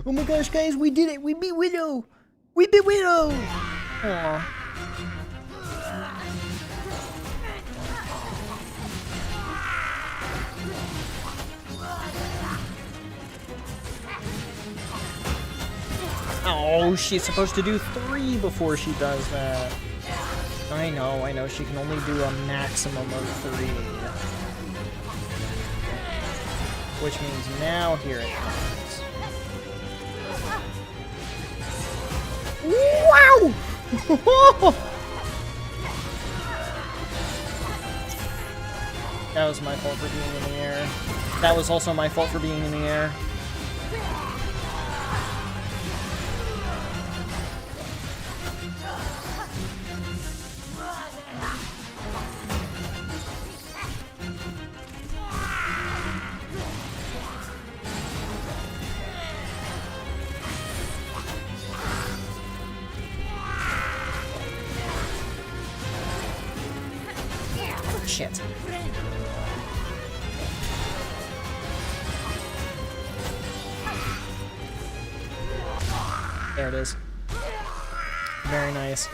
Oh my gosh, guys, we did it! We beat Widow! We beat Widow! Aww. Oh, she's supposed to do 3 before she does that. I know, she can only do a maximum of 3. Which means now here it comes. Wow! That was my fault for being in the air. That was also my fault for being in the air. Shit. There it is. Very nice.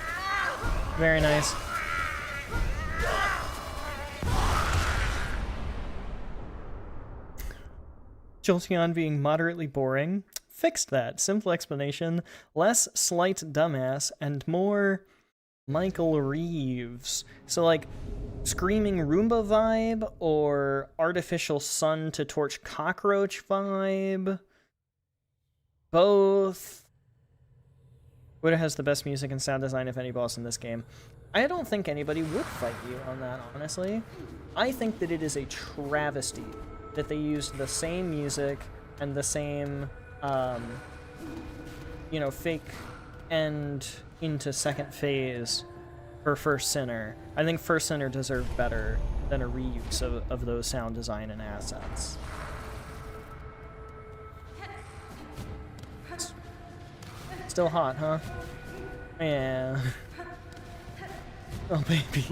Very nice. Jolteon being moderately boring. Fixed that. Simple explanation. Less slight dumbass and more Michael Reeves. So like Screaming Roomba vibe or Artificial Sun to Torch Cockroach vibe? both. Widow has the best music and sound design of any boss in this game. I don't think anybody would fight you on that, honestly. I think that it is a travesty that they used the same music and the same, you know, fake end into second phase for First Sinner. I think First Sinner deserved better than a reuse of those sound design and assets. Still hot, huh? Yeah. Oh, baby.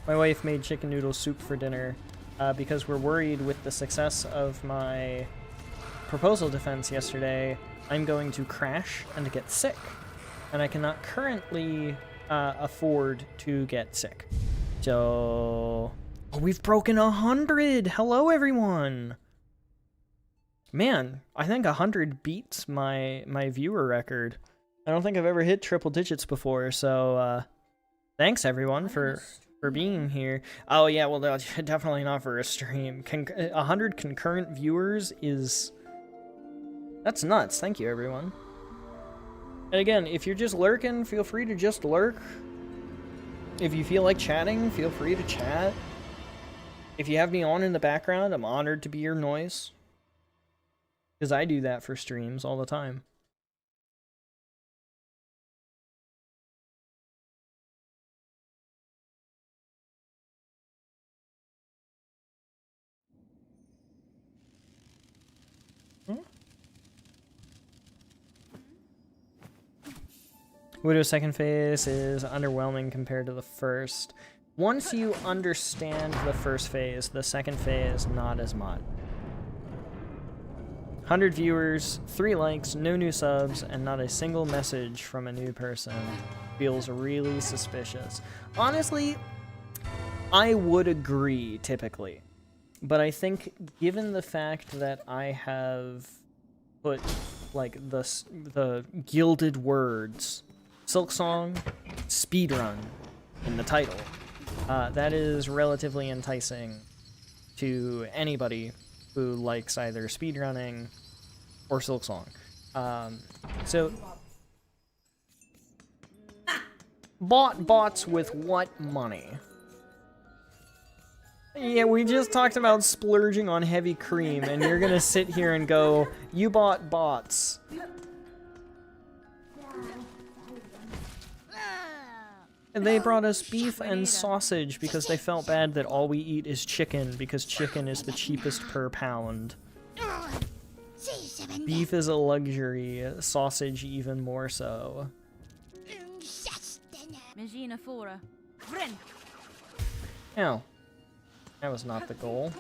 My wife made chicken noodle soup for dinner because we're worried with the success of my proposal defense yesterday. I'm going to crash and get sick. And I cannot currently afford to get sick. So... Oh, we've broken 100! Hello, everyone! Man, I think 100 beats my viewer record. I don't think I've ever hit triple digits before, so thanks everyone for being here. Oh yeah, well definitely not for a stream. 100 concurrent viewers is... That's nuts. Thank you, everyone. And again, if you're just lurking, feel free to just lurk. If you feel like chatting, feel free to chat. If you have me on in the background, I'm honored to be your noise. Because I do that for streams all the time. Widow's second phase is underwhelming compared to the first. Once you understand the first phase, the second phase, not as much. 100 viewers, 3 likes, no new subs, and not a single message from a new person. Feels really suspicious. Honestly, I would agree, typically. But I think, given the fact that I have put, like, the gilded words... Silksong, Speedrun in the title. That is relatively enticing to anybody who likes either speedrunning or Silksong. So, bought bots with what money? Yeah, we just talked about splurging on heavy cream, and you're gonna sit here and go, you bought bots. And they brought us beef and sausage because they felt bad that all we eat is chicken because chicken is the cheapest per pound. Beef is a luxury, sausage even more so. Ow. That was not the goal.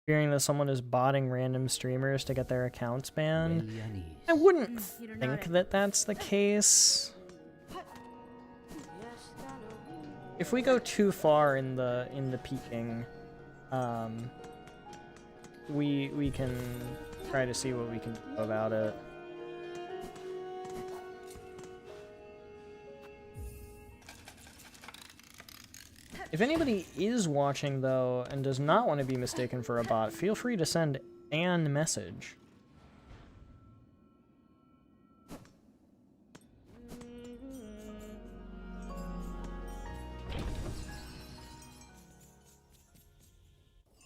Hearing that someone is botting random streamers to get their accounts banned, I wouldn't think that that's the case. If we go too far in the peeking, we can try to see what we can do about it. If anybody is watching, though, and does not want to be mistaken for a bot, feel free to send an message.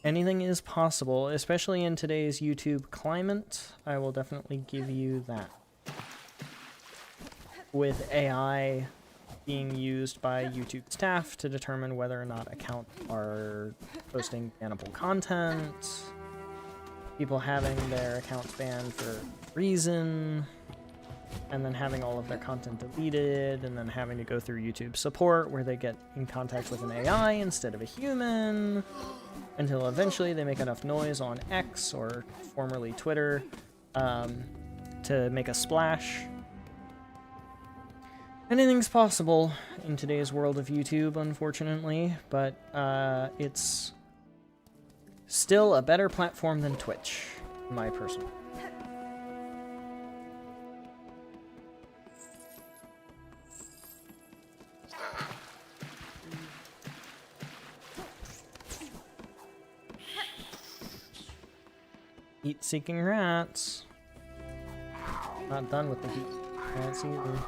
Anything is possible, especially in today's YouTube climate. I will definitely give you that. With AI being used by YouTube staff to determine whether or not accounts are posting bannable content, people having their accounts banned for a reason, and then having all of their content deleted, and then having to go through YouTube support where they get in contact with an AI instead of a human, until eventually they make enough noise on X, or formerly Twitter, to make a splash. Anything's possible in today's world of YouTube, unfortunately, but it's Still a better platform than Twitch, in my personal. Heat-seeking rats. Not done with the heat rats either.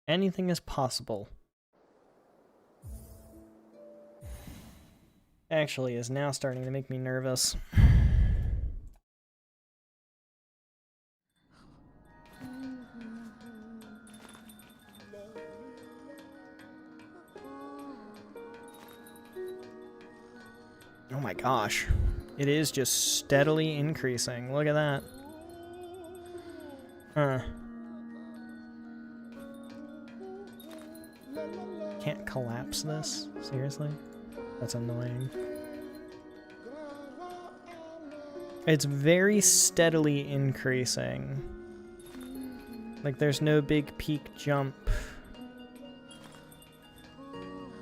Anything is possible. Actually is now starting to make me nervous. Oh my gosh. It is just steadily increasing. Look at that. Huh. Can't collapse this? Seriously? That's annoying. It's very steadily increasing. Like there's no big peak jump.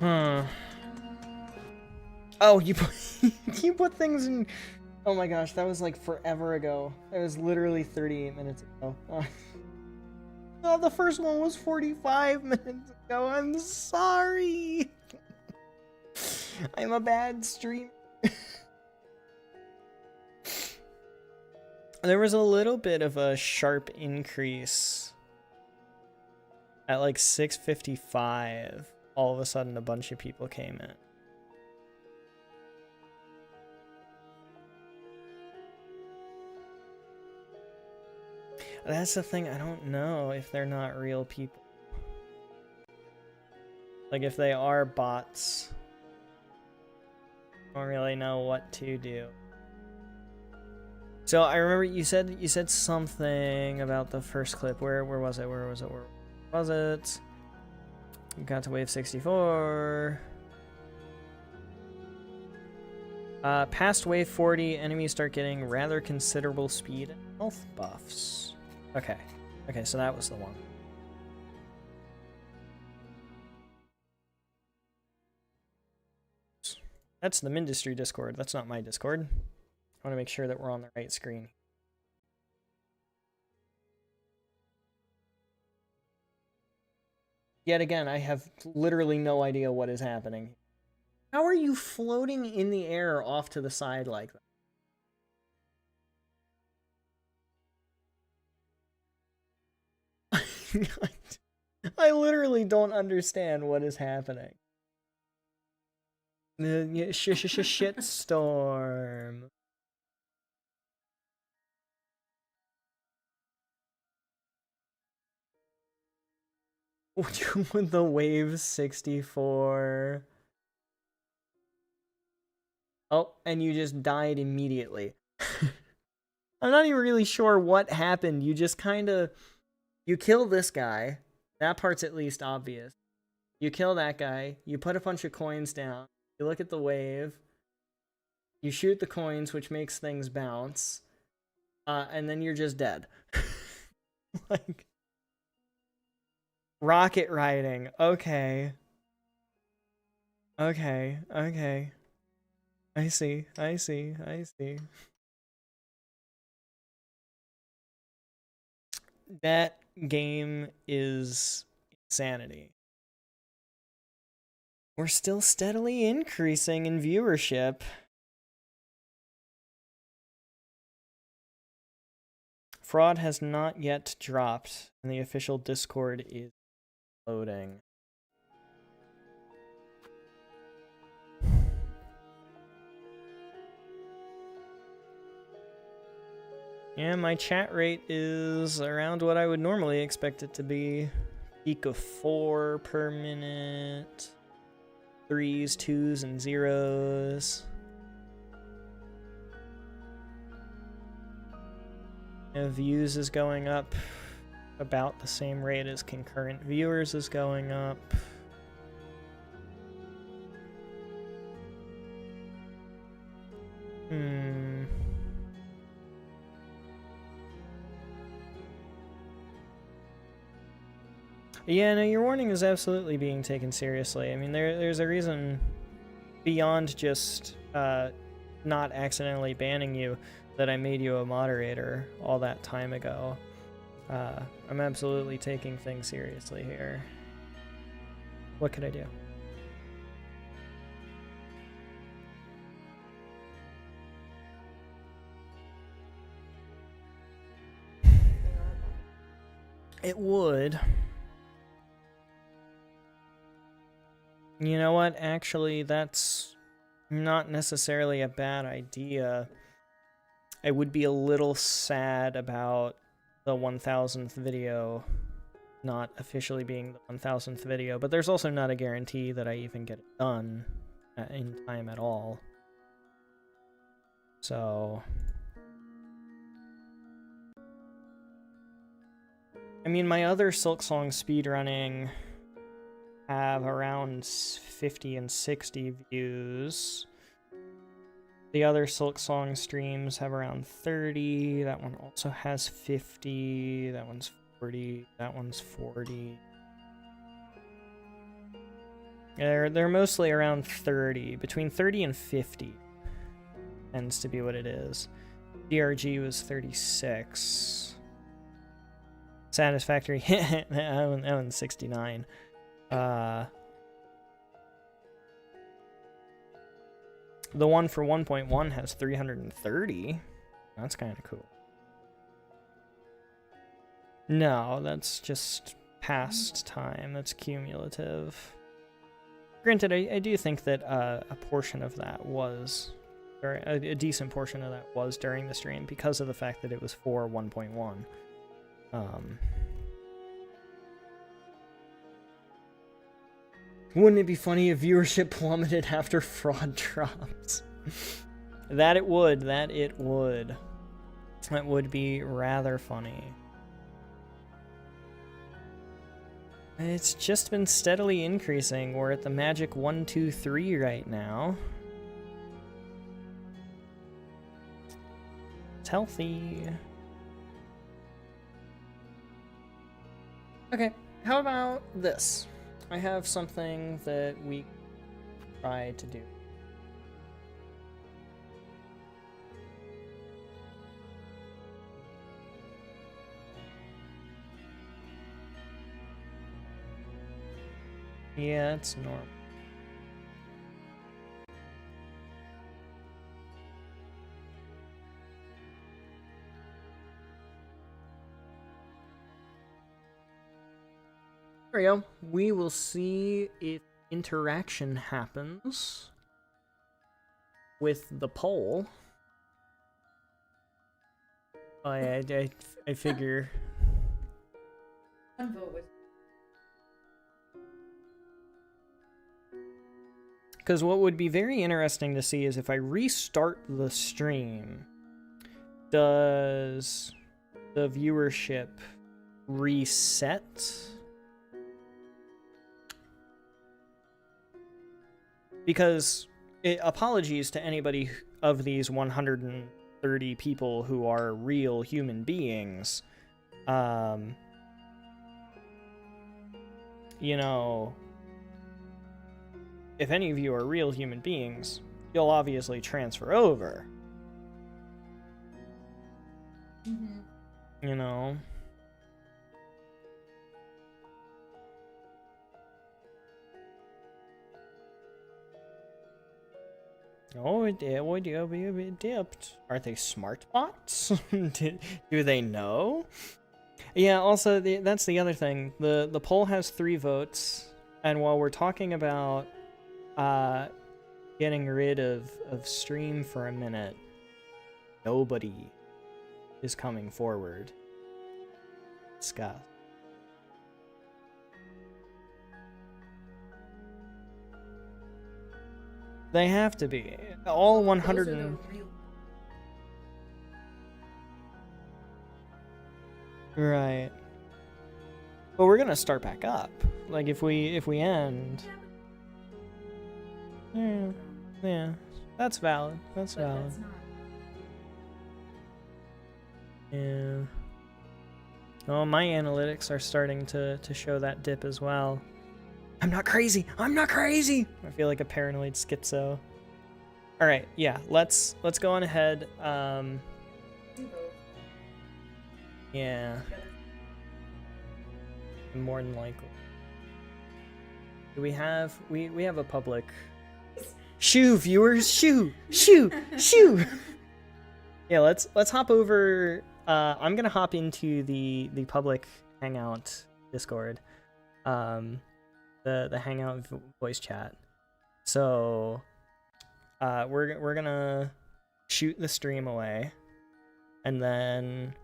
Huh. Oh, you put, you put things in... Oh my gosh, that was like forever ago. That was literally 38 minutes ago. Oh, the first one was 45 minutes ago. I'm sorry. I'm a bad streamer. There was a little bit of a sharp increase at like 6:55. All of a sudden, a bunch of people came in. That's the thing, I don't know if they're not real people. Like if they are bots, I don't really know what to do. So I remember you said something about the first clip. Where was it? Where was it? We got to wave 64. Past wave 40, enemies start getting rather considerable speed and health buffs. Okay. Okay, so that was the one. That's the Mindustry Discord. That's not my Discord. I want to make sure that we're on the right screen. Yet again, I have literally no idea what is happening. How are you floating in the air off to the side like that? I literally don't understand what is happening. The shitstorm. With the wave 64. Oh, and you just died immediately. I'm not even really sure what happened. You just kind of... You kill this guy. That part's at least obvious. You kill that guy. You put a bunch of coins down. You look at the wave. You shoot the coins, which makes things bounce. And then you're just dead. Like... Rocket riding. Okay. Okay. Okay. I see. I see. I see. That game is insanity. We're still steadily increasing in viewership. Fraud has not yet dropped, and the official Discord is loading. Yeah, my chat rate is around what I would normally expect it to be. Peak of 4 per minute. 3s, 2s, and 0s. Yeah, views is going up about the same rate as concurrent viewers is going up. Yeah, no, your warning is absolutely being taken seriously. I mean, there's a reason beyond just not accidentally banning you that I made you a moderator all that time ago. I'm absolutely taking things seriously here. What could I do? It would. You know what? Actually, that's not necessarily a bad idea. I would be a little sad about the 1000th video not officially being the 1000th video, but there's also not a guarantee that I even get it done in time at all. So... I mean, my other Silksong speedrunning have around 50 and 60 views. The other Silksong streams have around 30. That one also has 50. That one's 40. That one's 40. They're mostly around 30. Between 30 and 50 tends to be what it is. DRG was 36. Satisfactory. that one's 69. The one for 1.1 has 330. That's kind of cool. No, that's just past time. That's cumulative. Granted, I do think that a portion of that was, or a decent portion of that was during the stream because of the fact that it was for 1.1. Wouldn't it be funny if viewership plummeted after fraud drops? That it would. That it would. That would be rather funny. It's just been steadily increasing. We're at the magic 123 right now. It's healthy. Okay, how about this? I have something that we try to do. Yeah, it's normal. There we go. We will see if interaction happens with the poll. I figure. One vote was. Because what would be very interesting to see is if I restart the stream, does the viewership reset? Because, apologies to anybody of these 130 people who are real human beings, you know, if any of you are real human beings, you'll obviously transfer over. You know? Oh, it dipped. Are they smart bots? Do they know? Yeah, also, that's the other thing. The poll has 3 votes, and while we're talking about getting rid of stream for a minute, nobody is coming forward. Discuss. They have to be. All 100 and... Right. But we're gonna start back up. Like if we end. Yeah. That's valid. That's valid. That's not. Yeah. Oh, my analytics are starting to show that dip as well. I'm not crazy. I'm not crazy. I feel like a paranoid schizo. All right. Yeah. Let's go on ahead. Yeah. More than likely. Do we have we have a public shoo viewers? Shoo. Yeah, let's hop over. I'm gonna hop into the public hangout Discord, the hangout voice chat. So, we're gonna shoot the stream away, and then,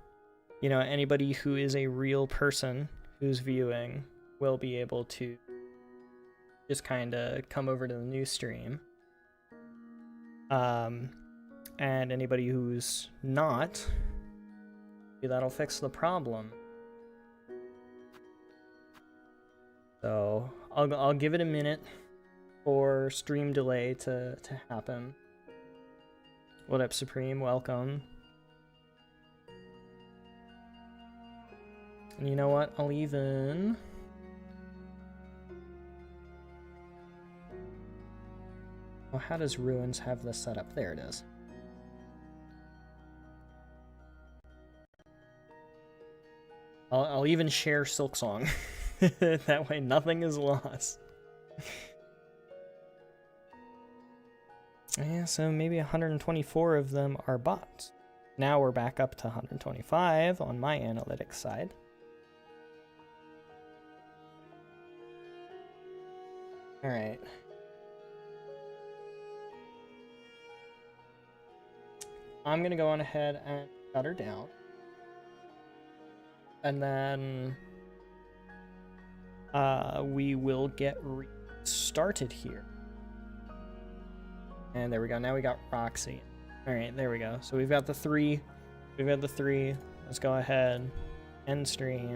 you know, anybody who is a real person who's viewing will be able to just kind of come over to the new stream. And anybody who's not, that'll fix the problem. So I'll give it a minute for stream delay to happen. What up, Supreme? Welcome. And you know what? I'll even... Oh, how does Ruins have this set up? There it is. I'll even share Silksong. That way nothing is lost. Yeah, so maybe 124 of them are bots. Now we're back up to 125 on my analytics side. Alright. I'm gonna go on ahead and shut her down. And then we will get restarted here. And there we go. Now we got Roxy. All right, there we go. So we've got the three. We've got the three. Let's go ahead, end stream.